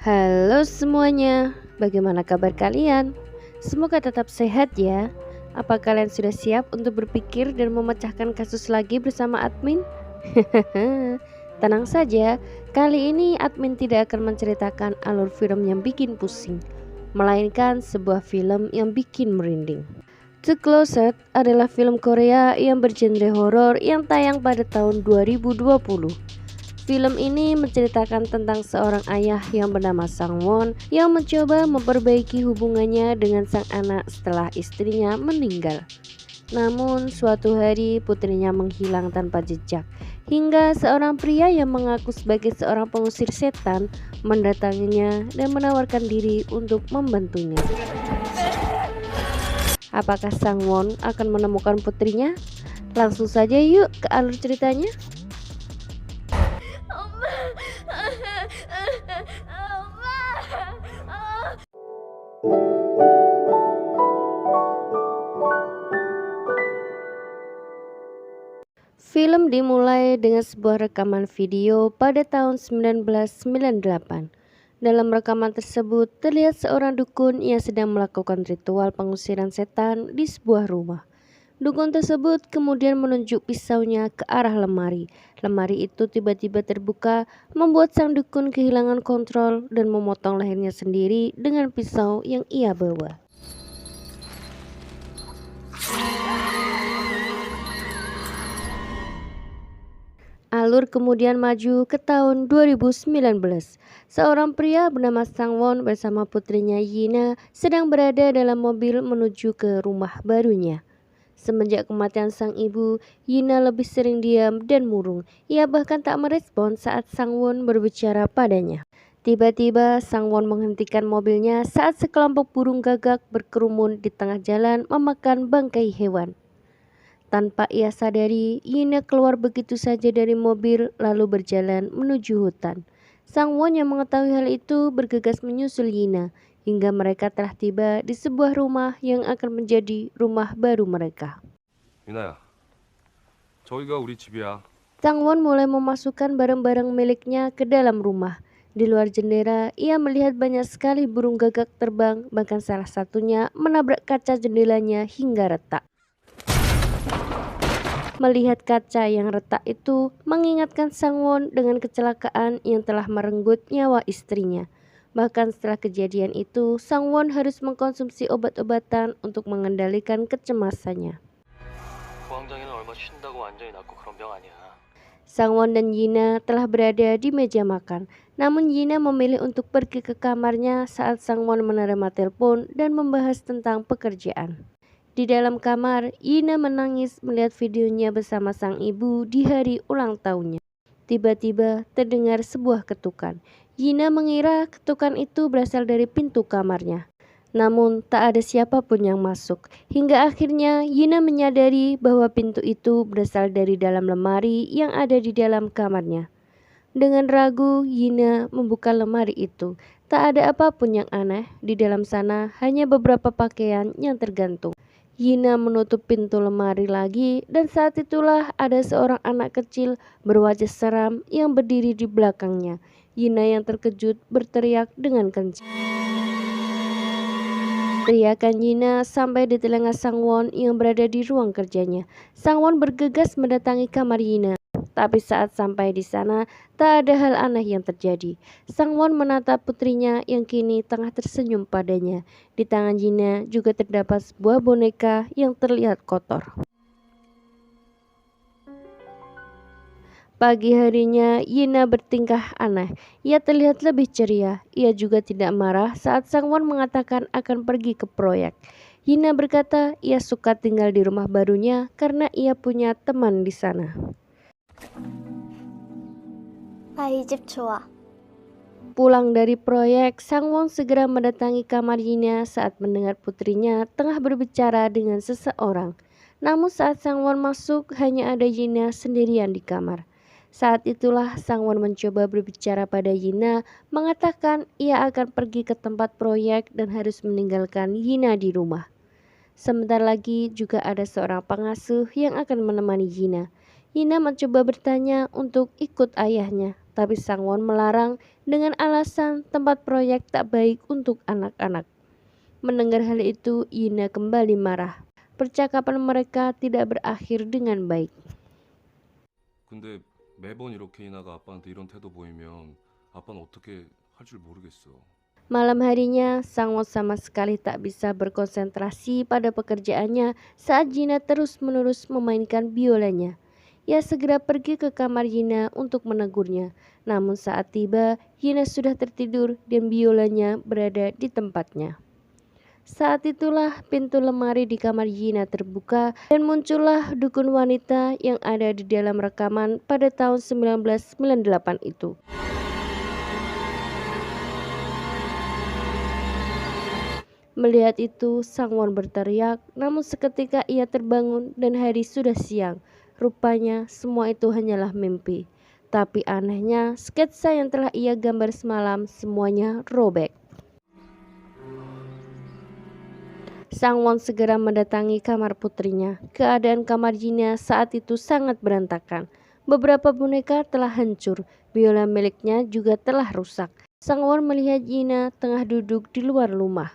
Halo semuanya, bagaimana kabar kalian? Semoga tetap sehat ya. Apa kalian sudah siap untuk berpikir dan memecahkan kasus lagi bersama admin? Tenang saja, kali ini admin tidak akan menceritakan alur film yang bikin pusing, melainkan sebuah film yang bikin merinding. The Closet adalah film Korea yang bergenre horor yang tayang pada tahun 2020. Film ini menceritakan tentang seorang ayah yang bernama Sang Won yang mencoba memperbaiki hubungannya dengan sang anak setelah istrinya meninggal. Namun suatu hari putrinya menghilang tanpa jejak, hingga seorang pria yang mengaku sebagai seorang pengusir setan mendatanginya dan menawarkan diri untuk membantunya. Apakah Sang Won akan menemukan putrinya? Langsung saja yuk ke alur ceritanya. Film dimulai dengan sebuah rekaman video pada tahun 1998. Dalam rekaman tersebut terlihat seorang dukun yang sedang melakukan ritual pengusiran setan di sebuah rumah. Dukun tersebut kemudian menunjuk pisaunya ke arah lemari. Lemari itu tiba-tiba terbuka, membuat sang dukun kehilangan kontrol dan memotong lehernya sendiri dengan pisau yang ia bawa. Alur kemudian maju ke tahun 2019. Seorang pria bernama Sang Won bersama putrinya Yina sedang berada dalam mobil menuju ke rumah barunya. Semenjak kematian sang ibu, Yina lebih sering diam dan murung. Ia bahkan tak merespon saat Sang Won berbicara padanya. Tiba-tiba Sang Won menghentikan mobilnya saat sekelompok burung gagak berkerumun di tengah jalan memakan bangkai hewan. Tanpa ia sadari, Yina keluar begitu saja dari mobil lalu berjalan menuju hutan. Sang Won yang mengetahui hal itu bergegas menyusul Yina hingga mereka telah tiba di sebuah rumah yang akan menjadi rumah baru mereka. 유나야, 저기가 우리 집이야. Sang Won mulai memasukkan barang-barang miliknya ke dalam rumah. Di luar jendela, ia melihat banyak sekali burung gagak terbang, bahkan salah satunya menabrak kaca jendelanya hingga retak. Melihat kaca yang retak itu mengingatkan Sang Won dengan kecelakaan yang telah merenggut nyawa istrinya. Bahkan setelah kejadian itu, Sang Won harus mengkonsumsi obat-obatan untuk mengendalikan kecemasannya. 부항장애는 얼마 쉰다고 완전히 낫고 그런 병 아니야. Sang Won dan Yina telah berada di meja makan. Namun Yina memilih untuk pergi ke kamarnya saat Sang Won menerima telepon dan membahas tentang pekerjaan. Di dalam kamar, Yina menangis melihat videonya bersama sang ibu di hari ulang tahunnya. Tiba-tiba terdengar sebuah ketukan. Yina mengira ketukan itu berasal dari pintu kamarnya. Namun tak ada siapapun yang masuk. Hingga akhirnya Yina menyadari bahwa pintu itu berasal dari dalam lemari yang ada di dalam kamarnya. Dengan ragu, Yina membuka lemari itu. Tak ada apapun yang aneh. Di dalam sana hanya beberapa pakaian yang tergantung. Yina menutup pintu lemari lagi dan saat itulah ada seorang anak kecil berwajah seram yang berdiri di belakangnya. Yina yang terkejut berteriak dengan kencang. Teriakan Yina sampai di telinga Sang Won yang berada di ruang kerjanya. Sang Won bergegas mendatangi kamar Yina. Tapi saat sampai di sana, tak ada hal aneh yang terjadi. Sang Won menatap putrinya yang kini tengah tersenyum padanya. Di tangan Yina juga terdapat sebuah boneka yang terlihat kotor. Pagi harinya, Yina bertingkah aneh. Ia terlihat lebih ceria. Ia juga tidak marah saat Sang Won mengatakan akan pergi ke proyek. Yina berkata ia suka tinggal di rumah barunya karena ia punya teman di sana. 이 집 좋아. Pulang dari proyek, Sang Won segera mendatangi kamar Yina saat mendengar putrinya tengah berbicara dengan seseorang. Namun saat Sang Won masuk, hanya ada Yina sendirian di kamar. Saat itulah Sang Won mencoba berbicara pada Yina, mengatakan ia akan pergi ke tempat proyek dan harus meninggalkan Yina di rumah. Sebentar lagi juga ada seorang pengasuh yang akan menemani Yina. Yina mencoba bertanya untuk ikut ayahnya, tapi Sangwon melarang dengan alasan tempat proyek tak baik untuk anak-anak. Mendengar hal itu, Yina kembali marah. Percakapan mereka tidak berakhir dengan baik. 근데 매번 이렇게 이나가 아빠한테 이런 태도 보이면 아빠는 어떻게 할 줄 모르겠어. Malam harinya, Sangwon sama sekali tak bisa berkonsentrasi pada pekerjaannya saat Yina terus-menerus memainkan biolanya. Ia segera pergi ke kamar Yina untuk menegurnya. Namun saat tiba, Yina sudah tertidur dan biolanya berada di tempatnya. Saat itulah pintu lemari di kamar Yina terbuka dan muncullah dukun wanita yang ada di dalam rekaman pada tahun 1998 itu. Melihat itu, Sangwon berteriak, namun seketika ia terbangun dan hari sudah siang. Rupanya semua itu hanyalah mimpi. Tapi anehnya, sketsa yang telah ia gambar semalam semuanya robek. Sangwon segera mendatangi kamar putrinya. Keadaan kamar Yina saat itu sangat berantakan. Beberapa boneka telah hancur, biola miliknya juga telah rusak. Sangwon melihat Yina tengah duduk di luar rumah.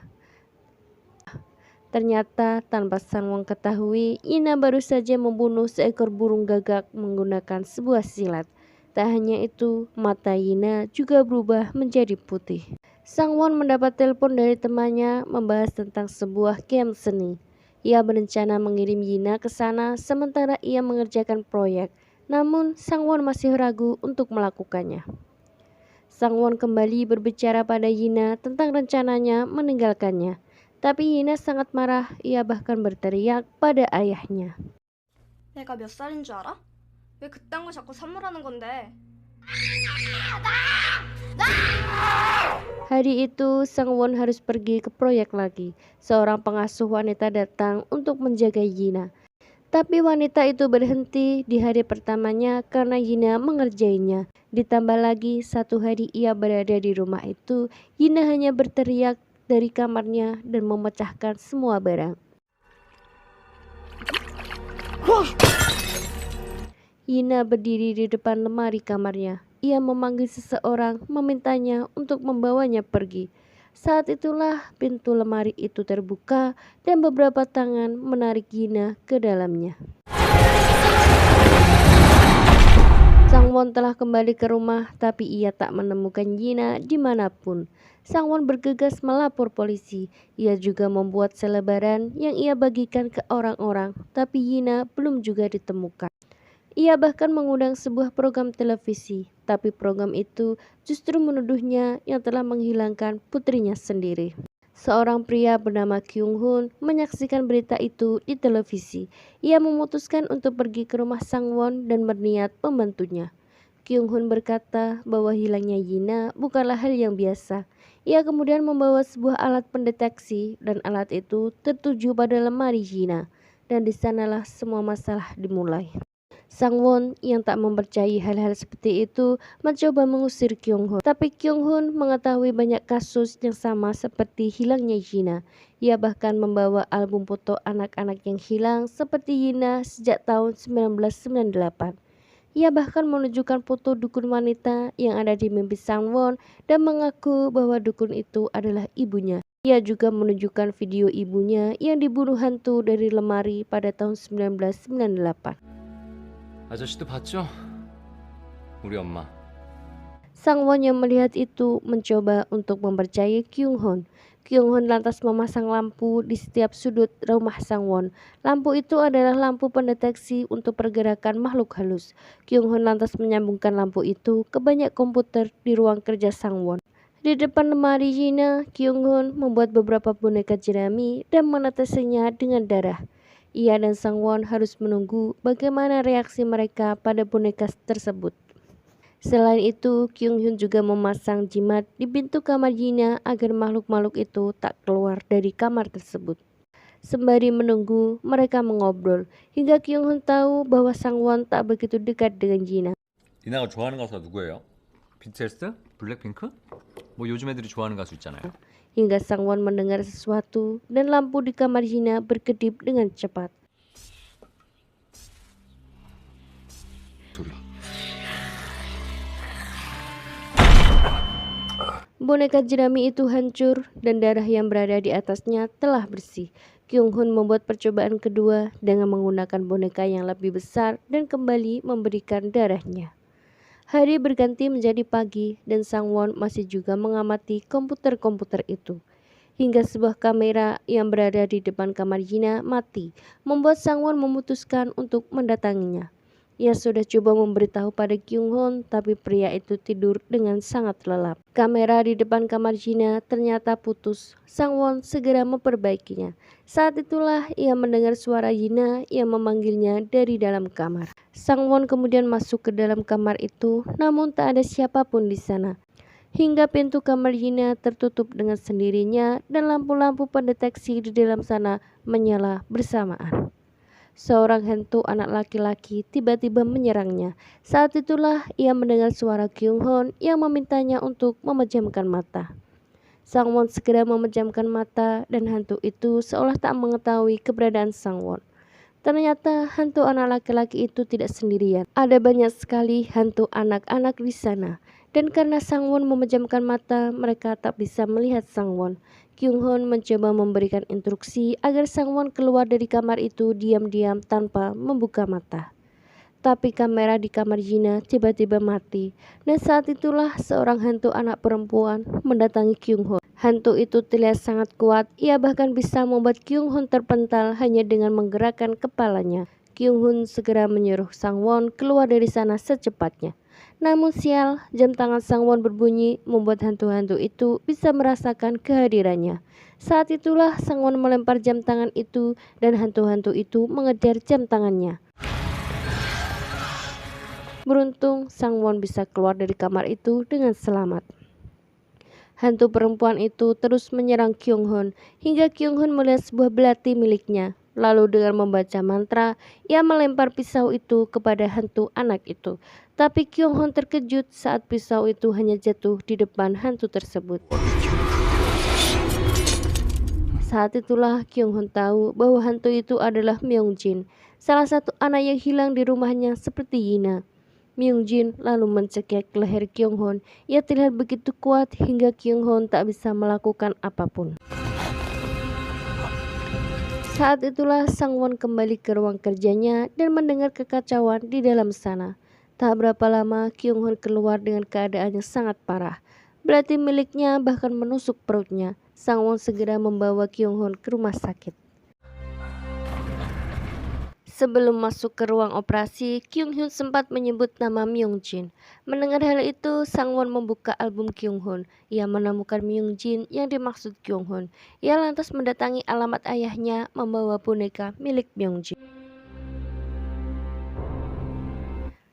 Ternyata tanpa Sangwon ketahui, Yina baru saja membunuh seekor burung gagak menggunakan sebuah silat. Tak hanya itu, mata Yina juga berubah menjadi putih. Sangwon mendapat telepon dari temannya membahas tentang sebuah camp seni. Ia berencana mengirim Yina ke sana sementara ia mengerjakan proyek. Namun Sangwon masih ragu untuk melakukannya. Sangwon kembali berbicara pada Yina tentang rencananya meninggalkannya. Tapi Yina sangat marah, ia bahkan berteriak pada ayahnya. 내가 몇 살인 줄 알아? 왜 그딴 거 자꾸 선물하는 건데? Hari itu Sangwon harus pergi ke proyek lagi. Seorang pengasuh wanita datang untuk menjaga Yina. Tapi wanita itu berhenti di hari pertamanya karena Yina mengerjainya. Ditambah lagi satu hari ia berada di rumah itu, Yina hanya berteriak dari kamarnya dan memecahkan semua barang. Yina berdiri di depan lemari kamarnya. Ia memanggil seseorang, memintanya untuk membawanya pergi. Saat itulah pintu lemari itu terbuka dan beberapa tangan menarik Yina ke dalamnya. Sangwon telah kembali ke rumah, tapi ia tak menemukan Yina dimanapun. Sangwon bergegas melapor polisi. Ia juga membuat selebaran yang ia bagikan ke orang-orang, tapi Yina belum juga ditemukan. Ia bahkan mengundang sebuah program televisi, tapi program itu justru menuduhnya yang telah menghilangkan putrinya sendiri. Seorang pria bernama Kyung Hun menyaksikan berita itu di televisi. Ia memutuskan untuk pergi ke rumah Sangwon dan berniat membantunya. Kyung Hun berkata bahwa hilangnya Yina bukanlah hal yang biasa. Ia kemudian membawa sebuah alat pendeteksi dan alat itu tertuju pada lemari Yina. Dan di sanalah semua masalah dimulai. Sangwon yang tak mempercayai hal-hal seperti itu mencoba mengusir Kyung Hun. Tapi Kyung Hun mengetahui banyak kasus yang sama seperti hilangnya Yina. Ia bahkan membawa album foto anak-anak yang hilang seperti Yina sejak tahun 1998. Ia bahkan menunjukkan foto dukun wanita yang ada di mimpi Sangwon dan mengaku bahwa dukun itu adalah ibunya. Ia juga menunjukkan video ibunya yang dibunuh hantu dari lemari pada tahun 1998. 아저씨도 봤죠? 우리 엄마. Sangwon yang melihat itu mencoba untuk mempercayai Kyung Hun. Kyung Hun lantas memasang lampu di setiap sudut rumah Sangwon. Lampu itu adalah lampu pendeteksi untuk pergerakan makhluk halus. Kyung Hun lantas menyambungkan lampu itu ke banyak komputer di ruang kerja Sangwon. Di depan lemari Yina, Kyung Hun membuat beberapa boneka jerami dan menetesinya dengan darah. Ia dan Sangwon harus menunggu bagaimana reaksi mereka pada boneka tersebut. Selain itu, Kyung Hun juga memasang jimat di pintu kamar Yina agar makhluk-makhluk itu tak keluar dari kamar tersebut. Sembari menunggu, mereka mengobrol hingga Kyung Hun tahu bahwa Sangwon tak begitu dekat dengan Yina. 이나가 좋아하는 가수가 누구예요? BTS? 블랙핑크? 뭐 요즘 애들이 좋아하는 가수 있잖아요. Hingga Sangwon mendengar sesuatu dan lampu di kamar Yina berkedip dengan cepat. 둘이. Boneka jerami itu hancur dan darah yang berada di atasnya telah bersih. Kyung-hun membuat percobaan kedua dengan menggunakan boneka yang lebih besar dan kembali memberikan darahnya. Hari berganti menjadi pagi dan Sang-won masih juga mengamati komputer-komputer itu. Hingga sebuah kamera yang berada di depan kamar Yina mati, membuat Sang-won memutuskan untuk mendatanginya. Ia sudah coba memberitahu pada Kyung-hun, tapi pria itu tidur dengan sangat lelap. Kamera di depan kamar Yina ternyata putus. Sang-won segera memperbaikinya. Saat itulah ia mendengar suara Yina yang memanggilnya dari dalam kamar. Sang-won kemudian masuk ke dalam kamar itu, namun tak ada siapapun di sana. Hingga pintu kamar Yina tertutup dengan sendirinya dan lampu-lampu pendeteksi di dalam sana menyala bersamaan. Seorang hantu anak laki-laki tiba-tiba menyerangnya. Saat itulah ia mendengar suara Kyung-hun yang memintanya untuk memejamkan mata. Sang-won segera memejamkan mata dan hantu itu seolah tak mengetahui keberadaan Sang-won. Ternyata hantu anak laki-laki itu tidak sendirian. Ada banyak sekali hantu anak-anak di sana. Dan karena Sang-won memejamkan mata, mereka tak bisa melihat Sang-won. Kyung-hun mencoba memberikan instruksi agar Sang-won keluar dari kamar itu diam-diam tanpa membuka mata. Tapi kamera di kamar Yina tiba-tiba mati. Dan saat itulah seorang hantu anak perempuan mendatangi Kyung-hun. Hantu itu terlihat sangat kuat, ia bahkan bisa membuat Kyung-hun terpental hanya dengan menggerakkan kepalanya. Kyung-hun segera menyuruh Sang-won keluar dari sana secepatnya. Namun sial, jam tangan Sang-won berbunyi membuat hantu-hantu itu bisa merasakan kehadirannya. Saat itulah Sang-won melempar jam tangan itu dan hantu-hantu itu mengejar jam tangannya. Beruntung Sang-won bisa keluar dari kamar itu dengan selamat. Hantu perempuan itu terus menyerang Kyung-hun hingga Kyung-hun melihat sebuah belati miliknya. Lalu dengan membaca mantra, ia melempar pisau itu kepada hantu anak itu. Tapi Kyung-hun terkejut saat pisau itu hanya jatuh di depan hantu tersebut. Saat itulah Kyung-hun tahu bahwa hantu itu adalah Myung-jin, salah satu anak yang hilang di rumahnya seperti Yina. Myung-jin lalu mencekik leher Kyung-hun. Ia terlihat begitu kuat hingga Kyung-hun tak bisa melakukan apapun. Saat itulah Sang-won kembali ke ruang kerjanya dan mendengar kekacauan di dalam sana. Tak berapa lama Kyung-hun keluar dengan keadaan yang sangat parah. Belati miliknya bahkan menusuk perutnya. Sang-won segera membawa Kyung-hun ke rumah sakit. Sebelum masuk ke ruang operasi, Kyung-hun sempat menyebut nama Myung-jin. Mendengar hal itu, Sang-won membuka album Kyung-hun. Ia menemukan Myung-jin yang dimaksud Kyung-hun. Ia lantas mendatangi alamat ayahnya membawa boneka milik Myung-jin.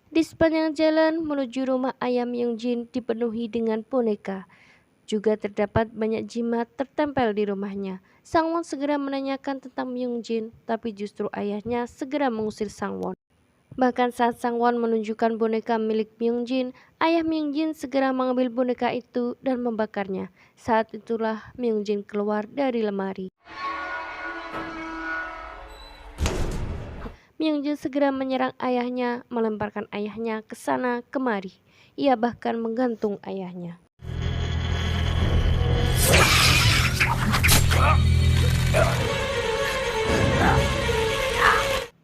Di sepanjang jalan menuju rumah ayah Myung-jin dipenuhi dengan boneka. Juga terdapat banyak jimat tertempel di rumahnya. Sang-won segera menanyakan tentang Myung-jin, tapi justru ayahnya segera mengusir Sang-won. Bahkan saat Sang-won menunjukkan boneka milik Myung-jin, ayah Myung-jin segera mengambil boneka itu dan membakarnya. Saat itulah Myung-jin keluar dari lemari. Myung-jin segera menyerang ayahnya, melemparkan ayahnya ke sana kemari. Ia bahkan menggantung ayahnya.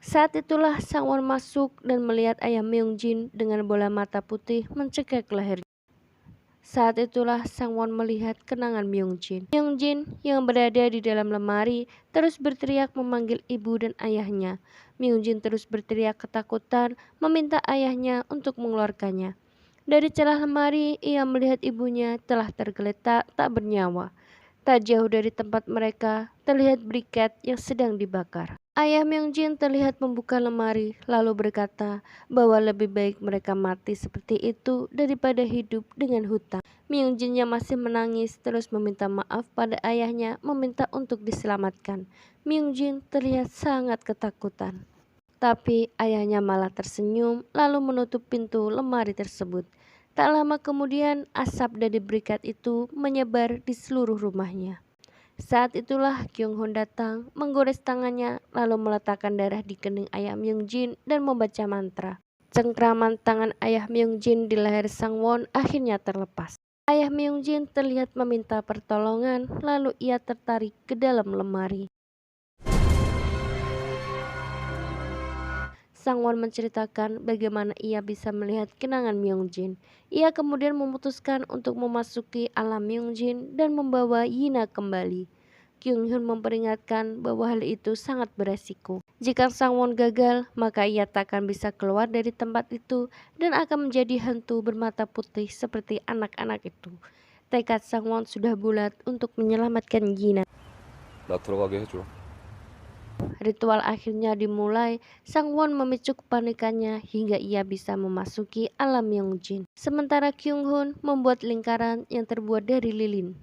Saat itulah Sang-won masuk dan melihat ayah Myung-jin dengan bola mata putih mencekik lehernya. Saat itulah Sang-won melihat kenangan Myung-jin. Myung-jin yang berada di dalam lemari terus berteriak memanggil ibu dan ayahnya. Myung-jin terus berteriak ketakutan meminta ayahnya untuk mengeluarkannya. Dari celah lemari ia melihat ibunya telah tergeletak tak bernyawa. Tak jauh dari tempat mereka terlihat briket yang sedang dibakar. Ayah Myung-jin terlihat membuka lemari lalu berkata bahwa lebih baik mereka mati seperti itu daripada hidup dengan hutang. Myung-jin yang masih menangis terus meminta maaf pada ayahnya, meminta untuk diselamatkan. Myung-jin terlihat sangat ketakutan. Tapi ayahnya malah tersenyum lalu menutup pintu lemari tersebut. Tak lama kemudian asap dari briket itu menyebar di seluruh rumahnya. Saat itulah Kyung-hun datang, menggores tangannya lalu meletakkan darah di kening ayah Myung-jin dan membaca mantra. Cengkraman tangan ayah Myung-jin di leher Sang-won akhirnya terlepas. Ayah Myung-jin terlihat meminta pertolongan, lalu ia tertarik ke dalam lemari. Sang-won menceritakan bagaimana ia bisa melihat kenangan Myung-jin. Ia kemudian memutuskan untuk memasuki alam Myung-jin dan membawa Yina kembali. Kyung-hun memperingatkan bahwa hal itu sangat beresiko. Jika Sang-won gagal, maka ia tak akan bisa keluar dari tempat itu dan akan menjadi hantu bermata putih seperti anak-anak itu. Tekad Sang-won sudah bulat untuk menyelamatkan Yina. 나 들어가게 해줘. Ritual akhirnya dimulai. Sang-won memicu kepanikannya hingga ia bisa memasuki alam Myung-jin. Sementara Kyung-hun membuat lingkaran yang terbuat dari lilin.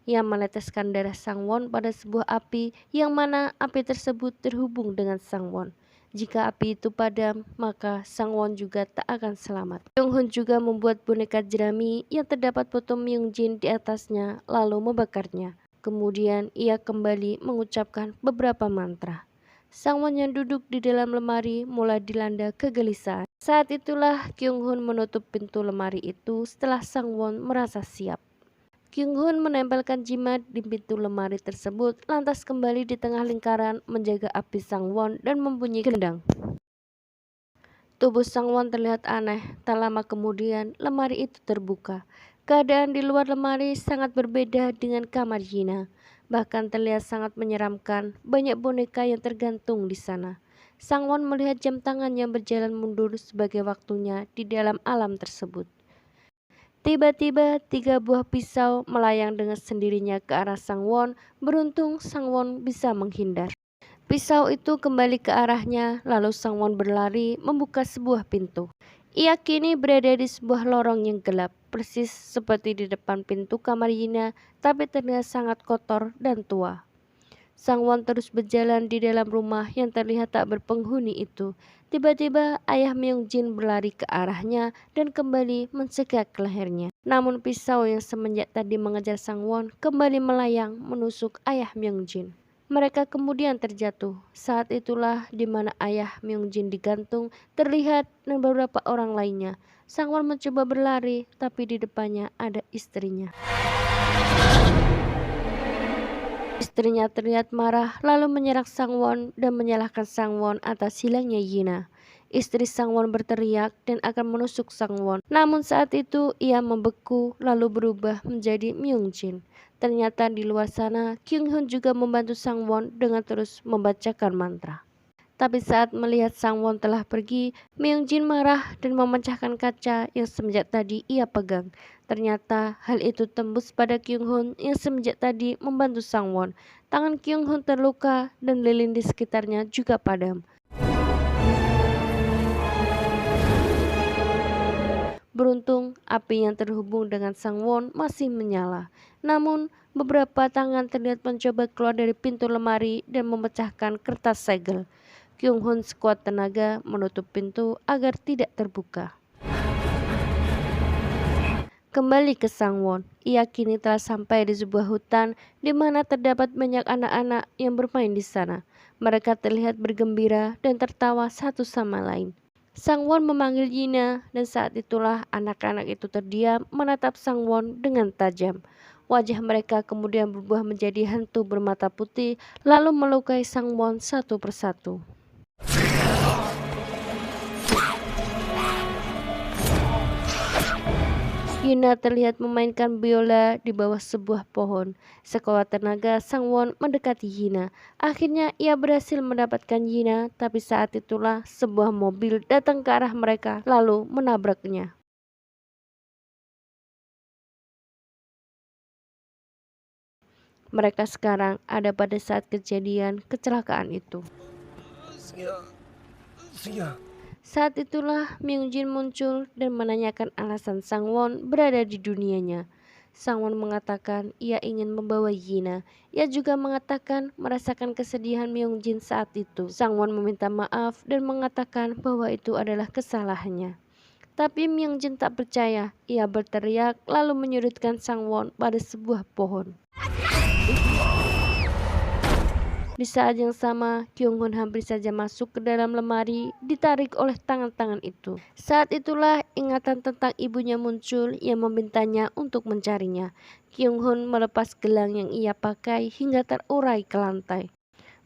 Ia meneteskan darah Sang-won pada sebuah api yang mana api tersebut terhubung dengan Sang-won. Jika api itu padam, maka Sang-won juga tak akan selamat. Kyung-hun juga membuat boneka jerami yang terdapat foto Myung-jin di atasnya lalu membakarnya. Kemudian ia kembali mengucapkan beberapa mantra. Sang-won yang duduk di dalam lemari mulai dilanda kegelisahan. Saat itulah Kyung-hun menutup pintu lemari itu setelah Sang-won merasa siap. Kyung-hun menempelkan jimat di pintu lemari tersebut, lantas kembali di tengah lingkaran menjaga api Sang-won dan membunyikan gendang. Tubuh Sang-won terlihat aneh. Tak lama kemudian lemari itu terbuka. Keadaan di luar lemari sangat berbeda dengan kamar Yina. Bahkan terlihat sangat menyeramkan, banyak boneka yang tergantung di sana. Sang-won melihat jam tangan yang berjalan mundur sebagai waktunya di dalam alam tersebut. Tiba-tiba 3 buah pisau melayang dengan sendirinya ke arah Sang-won. Beruntung Sang-won bisa menghindar. Pisau itu kembali ke arahnya, lalu Sang-won berlari membuka sebuah pintu. Ia kini berada di sebuah lorong yang gelap, persis seperti di depan pintu kamar Yina, tapi terlihat sangat kotor dan tua. Sang-won terus berjalan di dalam rumah yang terlihat tak berpenghuni itu. Tiba-tiba ayah Myung-jin berlari ke arahnya dan kembali mencekik lehernya. Namun pisau yang semenjak tadi mengejar Sang-won kembali melayang menusuk ayah Myung-jin. Mereka kemudian terjatuh. Saat itulah di mana ayah Myung-jin digantung terlihat dan beberapa orang lainnya. Sang-won mencoba berlari, tapi di depannya ada istrinya. Istrinya terlihat marah lalu menyerang Sang-won dan menyalahkan Sang-won atas hilangnya Yina. Istri Sang-won berteriak dan akan menusuk Sang-won. Namun saat itu ia membeku lalu berubah menjadi Myung-jin. Ternyata di luar sana Kyung-hun juga membantu Sang-won dengan terus membacakan mantra. Tapi saat melihat Sang-won telah pergi, Myung-jin marah dan memecahkan kaca yang semenjak tadi ia pegang. Ternyata hal itu tembus pada Kyung-hun yang semenjak tadi membantu Sang-won. Tangan Kyung-hun terluka dan lilin di sekitarnya juga padam. Beruntung api yang terhubung dengan Sang-won masih menyala. Namun beberapa tangan terlihat mencoba keluar dari pintu lemari dan memecahkan kertas segel. Kyung-hun sekuat tenaga menutup pintu agar tidak terbuka. Kembali ke Sang-won, ia kini telah sampai di sebuah hutan di mana terdapat banyak anak-anak yang bermain di sana. Mereka terlihat bergembira dan tertawa satu sama lain. Sang-won memanggil Yina dan saat itulah anak-anak itu terdiam menatap Sang-won dengan tajam. Wajah mereka kemudian berubah menjadi hantu bermata putih lalu melukai Sang-won satu persatu. Yina terlihat memainkan biola di bawah sebuah pohon. Sekuat tenaga Sang-won mendekati Yina. Akhirnya ia berhasil mendapatkan Yina, tapi saat itulah sebuah mobil datang ke arah mereka lalu menabraknya. Mereka sekarang ada pada saat kejadian kecelakaan itu. Saat itulah Myung-jin muncul dan menanyakan alasan Sang-won berada di dunianya. Sang-won mengatakan ia ingin membawa Yina. Ia juga mengatakan merasakan kesedihan Myung-jin saat itu. Sang-won meminta maaf dan mengatakan bahwa itu adalah kesalahannya. Tapi Myung-jin tak percaya. Ia berteriak lalu menyudutkan Sang-won pada sebuah pohon. Di saat yang sama, Kyung Hoon hampir saja masuk ke dalam lemari, ditarik oleh tangan-tangan itu. Saat itulah ingatan tentang ibunya muncul yang memintanya untuk mencarinya. Kyung Hoon melepas gelang yang ia pakai hingga terurai ke lantai.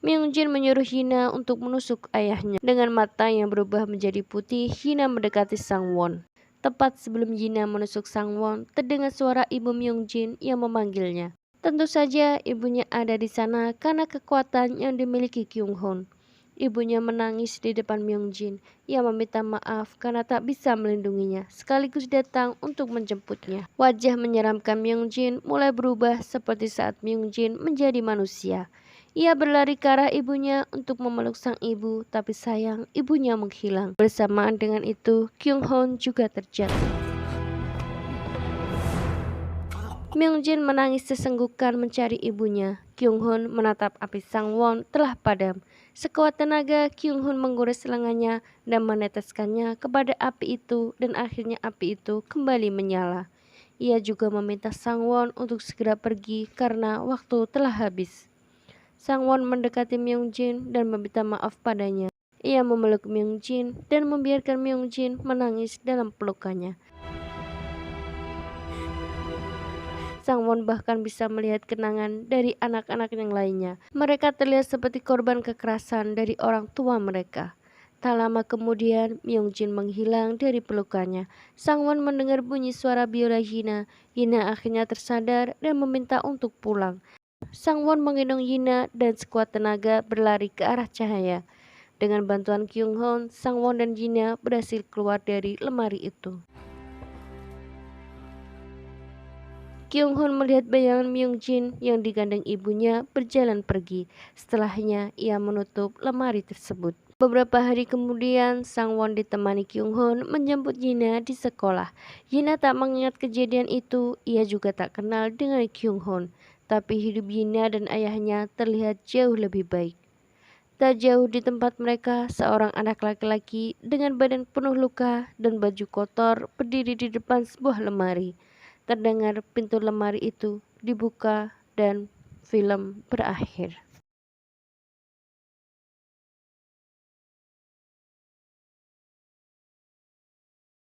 Myung Jin menyuruh Hina untuk menusuk ayahnya. Dengan mata yang berubah menjadi putih, Hina mendekati Sang Won. Tepat sebelum Hina menusuk Sang Won, terdengar suara ibu Myung Jin yang memanggilnya. Tentu saja ibunya ada di sana karena kekuatan yang dimiliki Kyung Hoon. Ibunya menangis di depan Myung Jin. Ia meminta maaf karena tak bisa melindunginya, sekaligus datang untuk menjemputnya. Wajah menyeramkan Myung Jin mulai berubah seperti saat Myung Jin menjadi manusia. Ia berlari ke arah ibunya untuk memeluk sang ibu, tapi sayang ibunya menghilang. Bersamaan dengan itu, Kyung Hoon juga terjatuh. Myung Jin menangis sesenggukan mencari ibunya. Kyung Hoon menatap api Sang Won telah padam. Sekuat tenaga, Kyung Hoon menggores lengannya dan meneteskannya kepada api itu, dan akhirnya api itu kembali menyala. Ia juga meminta Sang Won untuk segera pergi karena waktu telah habis. Sang Won mendekati Myung Jin dan meminta maaf padanya. Ia memeluk Myung Jin dan membiarkan Myung Jin menangis dalam pelukannya. Sang Won bahkan bisa melihat kenangan dari anak-anak yang lainnya. Mereka terlihat seperti korban kekerasan dari orang tua mereka. Tak lama kemudian, Myung Jin menghilang dari pelukannya. Sang Won mendengar bunyi suara biola Hina. Hina akhirnya tersadar dan meminta untuk pulang. Sang Won menggendong Hina dan sekuat tenaga berlari ke arah cahaya. Dengan bantuan Kyung Hoon, Sang Won dan Hina berhasil keluar dari lemari itu. Kyung Hoon melihat bayangan Myung Jin yang digandeng ibunya berjalan pergi. Setelahnya, ia menutup lemari tersebut. Beberapa hari kemudian, Sang Won ditemani Kyung Hoon menjemput Yina di sekolah. Yina tak mengingat kejadian itu, ia juga tak kenal dengan Kyung Hoon. Tapi hidup Yina dan ayahnya terlihat jauh lebih baik. Tak jauh di tempat mereka, seorang anak laki-laki dengan badan penuh luka dan baju kotor berdiri di depan sebuah lemari. Terdengar pintu lemari itu dibuka dan film berakhir.